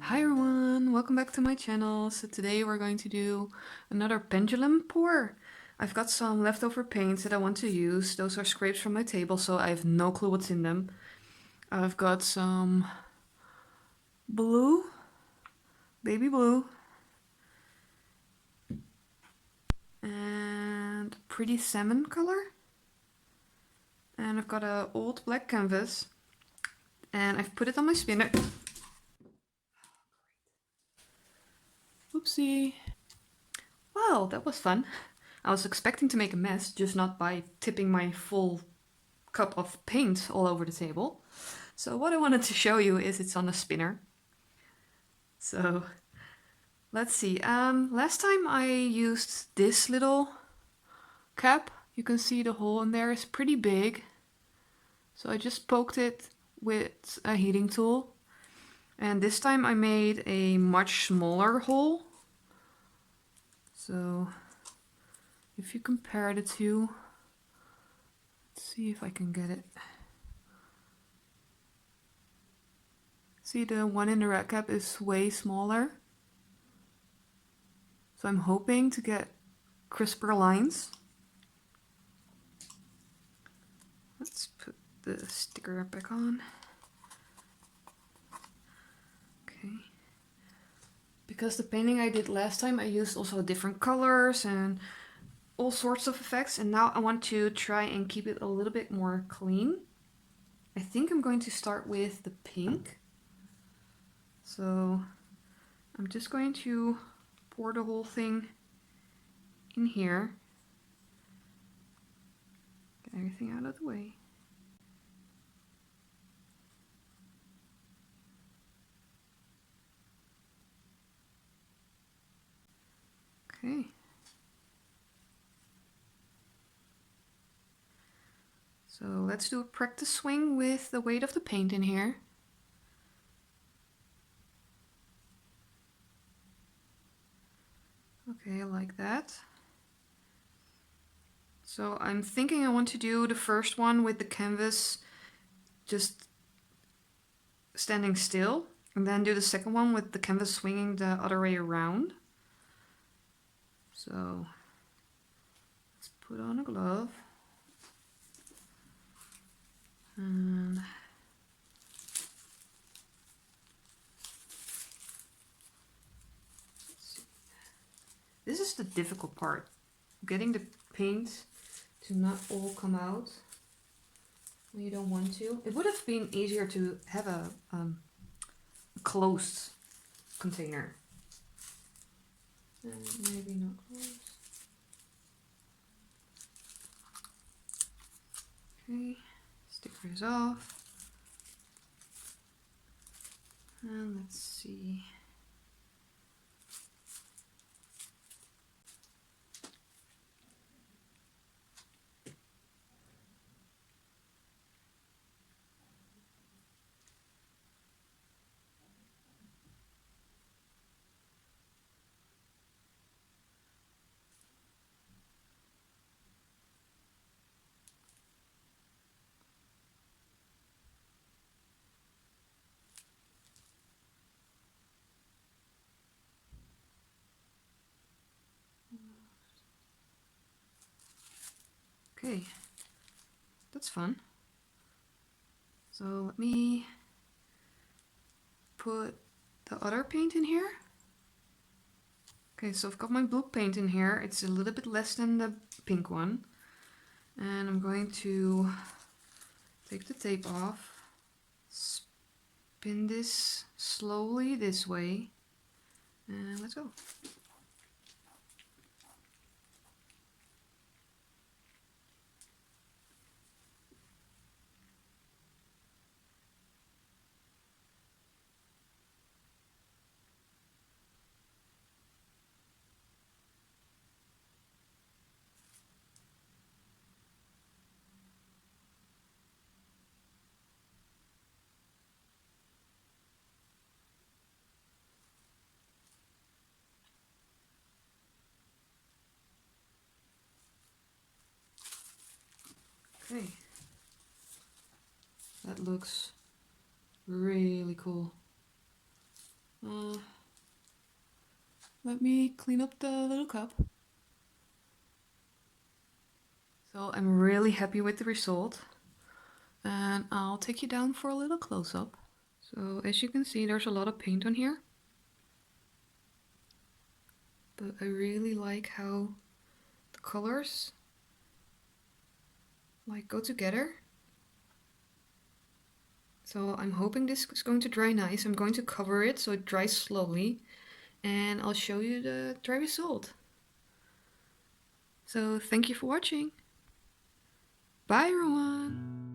Hi everyone, welcome back to my channel. So today we're going to do another pendulum pour. I've got some leftover paints that I want to use. Those are scrapes from my table, so I have no clue what's in them. I've got some blue, baby blue, and pretty salmon color. And I've got an old black canvas, and I've put it on my spinner. Oopsie. Well, that was fun. I was expecting to make a mess, just not by tipping my full cup of paint all over the table. So what I wanted to show you is it's on a spinner. So let's see. Last time I used this little cap. You can see the hole in there is pretty big. So I just poked it with a heating tool. And this time I made a much smaller hole. So if you compare the two, let's see if I can get it. See, the one in the red cap is way smaller. So I'm hoping to get crisper lines. Let's put the sticker back on. Okay. Because the painting I did last time, I used also different colors and all sorts of effects, and now I want to try and keep it a little bit more clean. I think I'm going to start with the pink. So I'm just going to pour the whole thing in here. Get everything out of the way. Okay. So let's do a practice swing with the weight of the paint in here. Okay, like that. So I'm thinking I want to do the first one with the canvas just standing still, and then do the second one with the canvas swinging the other way around. So let's put on a glove. And this is the difficult part, getting the paint to not all come out when you don't want to. It would have been easier to have a closed container. And maybe not closed. Okay, sticker is off. And let's see. Okay, that's fun. So let me put the other paint in here. Okay, so I've got my blue paint in here. It's a little bit less than the pink one. And I'm going to take the tape off, spin this slowly this way, and let's go. Okay, that looks really cool. Let me clean up the little cup. So I'm really happy with the result. And I'll take you down for a little close-up. So as you can see, there's a lot of paint on here. But I really like how the colors go together. So I'm hoping this is going to dry nice. I'm going to cover it so it dries slowly, and I'll show you the dry result. So thank you for watching. Bye everyone!